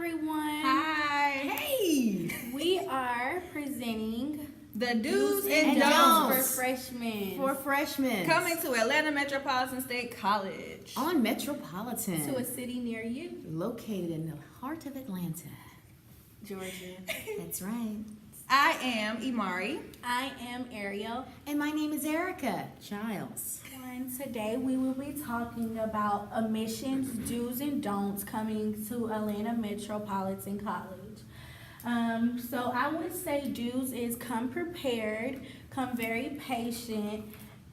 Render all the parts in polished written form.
everyone. Hi. Hey! We are presenting The Do's and and Don'ts for freshmen. For freshmen. coming to Atlanta Metropolitan State College. On Metropolitan. to a city near you, Located in the heart of Atlanta. Georgia. That's right. I am Imari. I am Ariel. And my name is Erica Childs. And today we will be talking about admissions, do's and don'ts coming to Atlanta Metropolitan College. So I would say do's is come prepared, come very patient,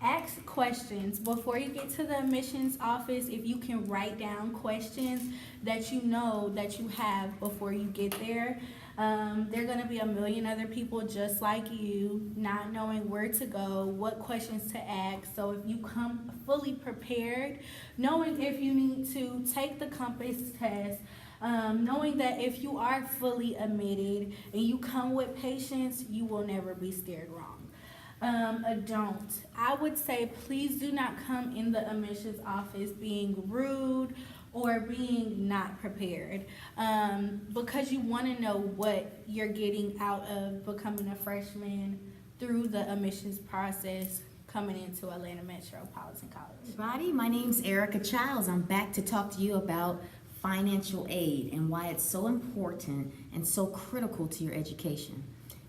ask questions. Before you get to the admissions office, if you can write down questions that you know that you have before you get there. There are going to be a million other people just like you, not knowing where to go, what questions to ask. So if you come fully prepared, knowing if you need to take the compass test, knowing that if you are fully admitted and you come with patience, you will never be steered wrong. A don't. I would say please do not come in the admissions office being rude or being not prepared, because you want to know what you're getting out of becoming a freshman through the admissions process coming into Atlanta Metropolitan College. Everybody, my name's Erica Childs. I'm back to talk to you about financial aid and why it's so important and so critical to your education.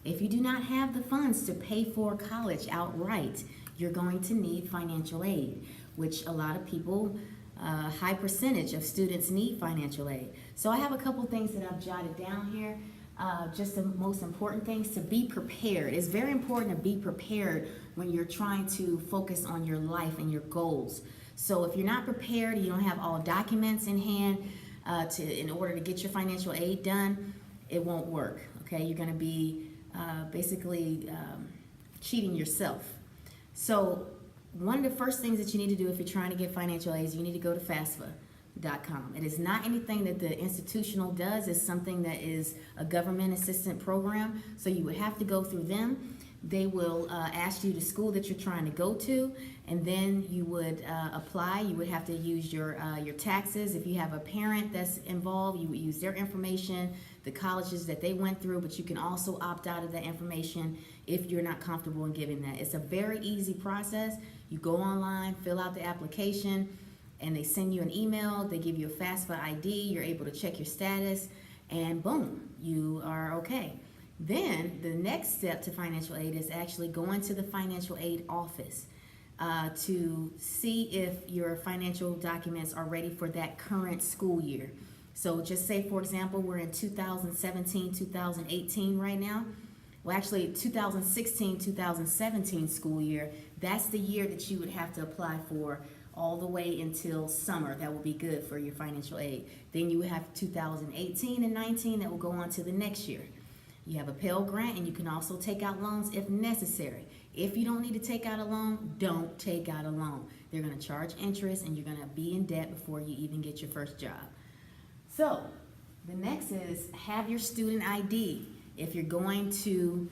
If you do not have the funds to pay for college outright, you're going to need financial aid, which a lot of people, high percentage of students need financial aid. So I have a couple things that I've jotted down here. Just the most important things to be prepared. It's very important to be prepared when you're trying to focus on your life and your goals. So if you're not prepared, you don't have all documents in hand in order to get your financial aid done, it won't work. Okay, you're going to be basically cheating yourself. So one of the first things that you need to do if you're trying to get financial aid is you need to go to FAFSA.com. It is not anything that the institutional does. It's something that is a government assistant program. So you would have to go through them. They will ask you the school that you're trying to go to, and then you would apply. You would have to use your taxes. If you have a parent that's involved, you would use their information, the colleges that they went through, but you can also opt out of that information if you're not comfortable in giving that. It's a very easy process. You go online, fill out the application, and they send you an email. They give you a FAFSA ID. You're able to check your status, and boom, you are okay. Then the next step to financial aid is actually going to the financial aid office to see if your financial documents are ready for that current school year. So just say, for example, we're in 2017, 2018 right now. Well, actually 2016, 2017 school year. That's the year that you would have to apply for all the way until summer. That will be good for your financial aid. Then you have 2018 and 19 that will go on to the next year. You have a Pell Grant, and you can also take out loans if necessary. If you don't need to take out a loan, don't take out a loan. They're going to charge interest, and you're going to be in debt before you even get your first job. So the next is have your student ID. If you're going to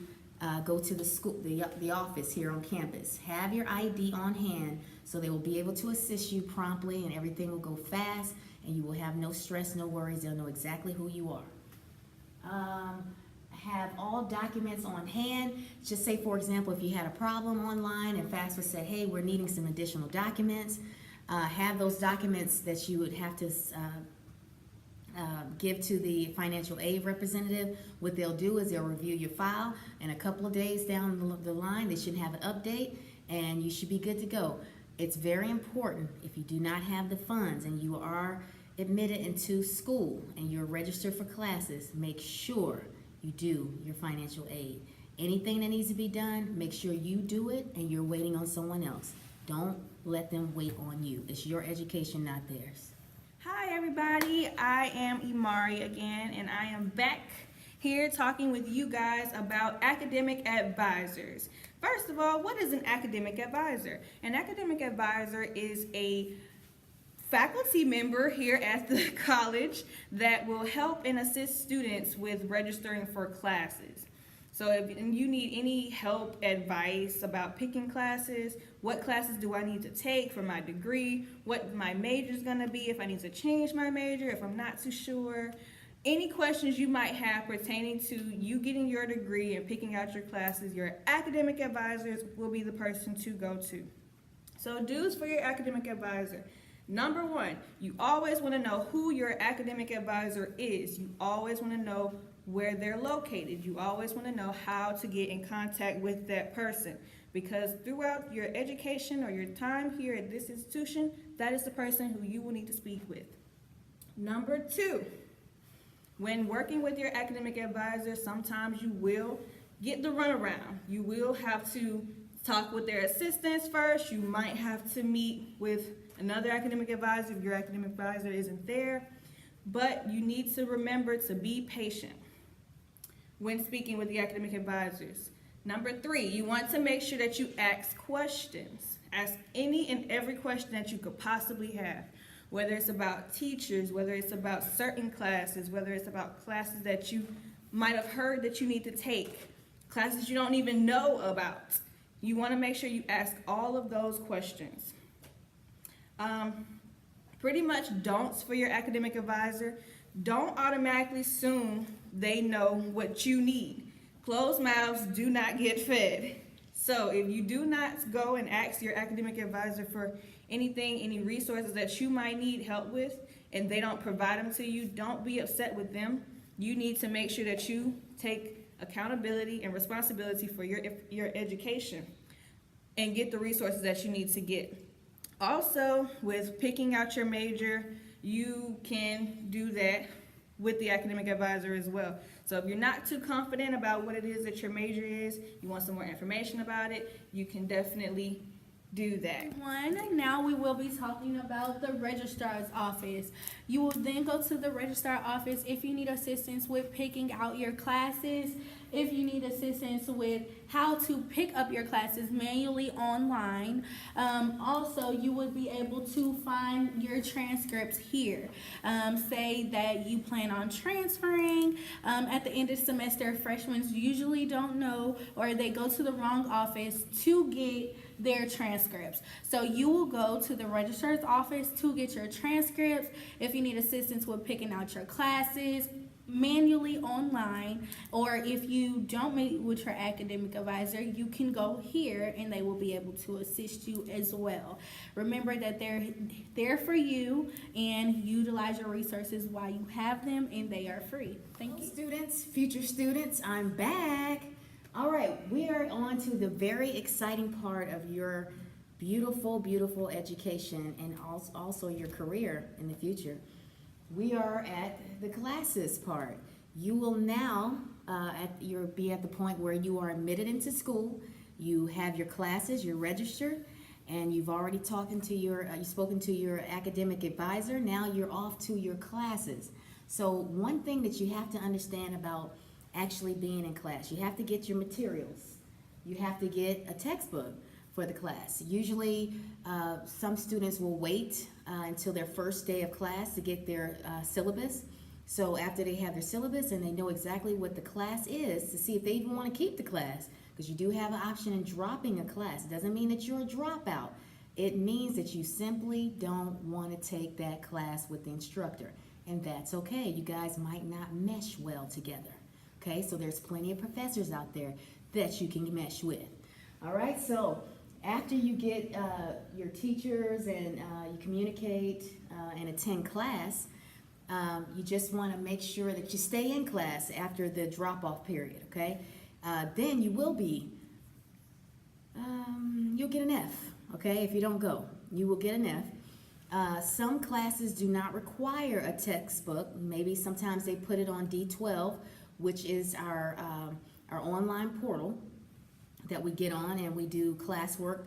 go to the school, the office here on campus, have your ID on hand so they will be able to assist you promptly, and everything will go fast, and you will have no stress, no worries. They'll know exactly who you are. Have all documents on hand. Just say, for example, if you had a problem online and FAFSA said, hey, we're needing some additional documents, have those documents that you would have to give to the financial aid representative. What they'll do is they'll review your file, and a couple of days down the line, they should have an update, and you should be good to go. It's very important, if you do not have the funds and you are admitted into school and you're registered for classes, make sure you do your financial aid. Anything that needs to be done, make sure you do it and you're waiting on someone else. Don't let them wait on you. It's your education, not theirs. Hi everybody, I am Imari again, and I am back here talking with you guys about academic advisors. First of all, what is an academic advisor? An academic advisor is a faculty member here at the college that will help and assist students with registering for classes. So if you need any help, advice about picking classes, what classes do I need to take for my degree, what my major is going to be, if I need to change my major, if I'm not too sure, Any questions you might have pertaining to you getting your degree and picking out your classes, your academic advisors will be the person to go to. So dues for your academic advisor. Number one, you always want to know who your academic advisor is. You always want to know where they're located. You always want to know how to get in contact with that person, because throughout your education or your time here at this institution, that is the person who you will need to speak with. Number two, when working with your academic advisor, sometimes you will get the runaround. You will have to talk with their assistants first. You might have to meet with another academic advisor if your academic advisor isn't there. But you need to remember to be patient when speaking with the academic advisors. Number three, you want to make sure that you ask questions. Ask any and every question that you could possibly have. Whether it's about teachers, whether it's about certain classes, whether it's about classes that you might have heard that you need to take, classes you don't even know about. You want to make sure you ask all of those questions. Pretty much don'ts for your academic advisor. Don't automatically assume they know what you need. Closed mouths do not get fed. So if you do not go and ask your academic advisor for anything, any resources that you might need help with, and they don't provide them to you, don't be upset with them. You need to make sure that you take accountability and responsibility for your education and get the resources that you need to get. Also, with picking out your major, you can do that with the academic advisor as well. So if you're not too confident about what it is that your major is, you want some more information about it, you can definitely do that. Now we will be talking about the registrar's office. You will then go to the registrar office if you need assistance with picking out your classes, if you need assistance with how to pick up your classes manually online. Also, you would be able to find your transcripts here. Say that you plan on transferring at the end of semester. Freshmen usually don't know, or they go to the wrong office to get their transcripts. So you will go to the registrar's office to get your transcripts. If you need assistance with picking out your classes manually online, or if you don't meet with your academic advisor, you can go here and they will be able to assist you as well. Remember that they're there for you, and utilize your resources while you have them, and they are free. Thank you. Students, future students, I'm back. All right, we are on to the very exciting part of your beautiful, beautiful education and also your career in the future. We are at the classes part. You will now be at the point where you are admitted into school. You have your classes, you're registered, and you've already spoken to your academic advisor. Now you're off to your classes. So one thing that you have to understand about actually being in class, you have to get your materials. You have to get a textbook for the class. Usually some students will wait until their first day of class to get their syllabus. So after they have their syllabus and they know exactly what the class is, to see if they even want to keep the class, because you do have an option in dropping a class. It doesn't mean that you're a dropout. It means that you simply don't want to take that class with the instructor, and that's okay. You guys might not mesh well together. Okay, so there's plenty of professors out there that you can mesh with. All right, so after you get your teachers and you communicate and attend class, you just want to make sure that you stay in class after the drop-off period, okay? Then you will be, you'll get an F, okay? If you don't go, you will get an F. Some classes do not require a textbook. Maybe sometimes they put it on D12, which is our online portal that we get on, and we do classwork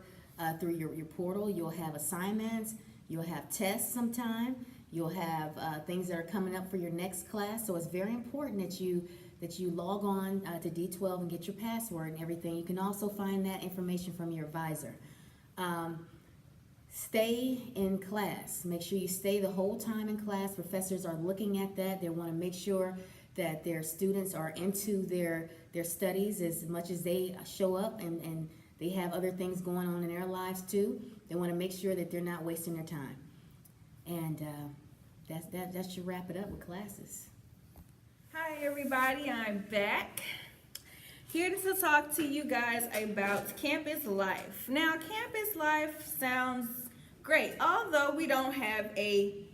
through your portal. You'll have assignments, you'll have tests sometime, you'll have things that are coming up for your next class. So it's very important that you log on to D12 and get your password and everything. You can also find that information from your advisor. Stay in class. Make sure you stay the whole time in class. Professors are looking at that. They want to make sure that their students are into their studies as much as they show up, and they have other things going on in their lives too. They want to make sure that they're not wasting their time. And that should wrap it up with classes. Hi everybody, I'm back. Here to talk to you guys about campus life. Now, campus life sounds great, although we don't have a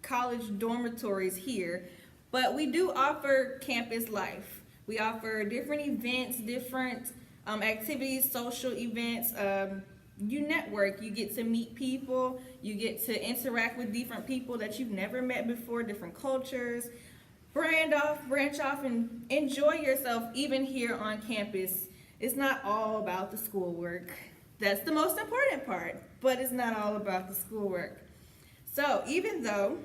college dormitories here, but we do offer campus life. We offer different events, different activities, social events. You network, you get to meet people, you get to interact with different people that you've never met before, different cultures. Branch off, and enjoy yourself even here on campus. It's not all about the schoolwork. That's the most important part, but it's not all about the schoolwork. So even though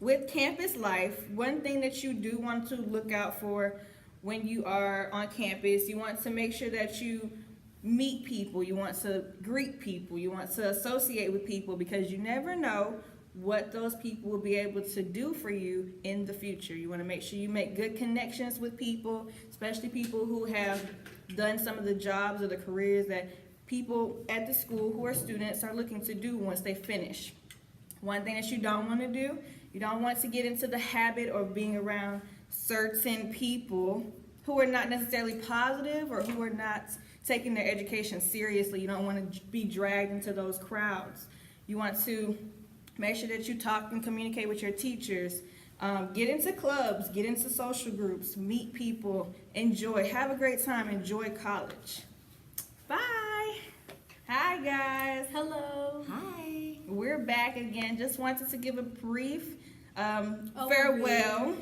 with campus life, one thing that you do want to look out for when you are on campus, you want to make sure that you meet people, you want to greet people, you want to associate with people, because you never know what those people will be able to do for you in the future. You want to make sure you make good connections with people, especially people who have done some of the jobs or the careers that people at the school who are students are looking to do once they finish. One thing that you don't want to do, you don't want to get into the habit of being around certain people who are not necessarily positive or who are not taking their education seriously. You don't want to be dragged into those crowds. You want to make sure that you talk and communicate with your teachers. Get into clubs, get into social groups, meet people, enjoy, have a great time, enjoy college. Bye. Hi guys. Hello. Hi. We're back again. Just wanted to give a brief Overview. farewell.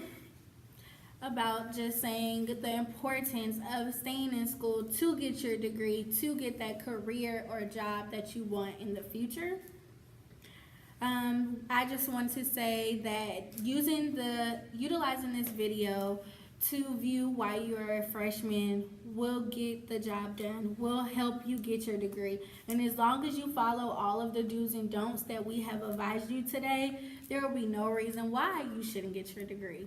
About just saying the importance of staying in school to get your degree, to get that career or job that you want in the future. I just want to say that utilizing this video to view why you're a freshman will get the job done, will help you get your degree. And as long as you follow all of the do's and don'ts that we have advised you today, there will be no reason why you shouldn't get your degree.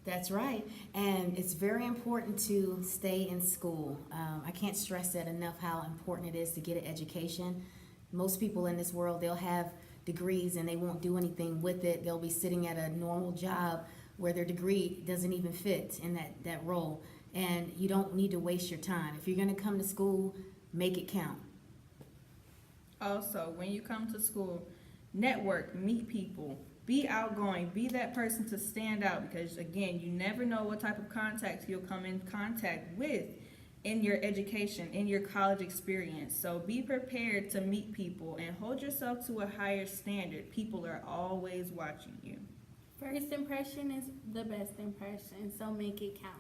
That's right. And it's very important to stay in school. I can't stress that enough, how important it is to get an education. Most people in this world, they'll have degrees and they won't do anything with it. They'll be sitting at a normal job where their degree doesn't even fit in that role. And you don't need to waste your time. If you're going to come to school, make it count. Also, when you come to school, network, meet people, be outgoing, be that person to stand out, because again, you never know what type of contacts you'll come in contact with in your education, in your college experience. So be prepared to meet people and hold yourself to a higher standard. People are always watching you. First impression is the best impression, so make it count.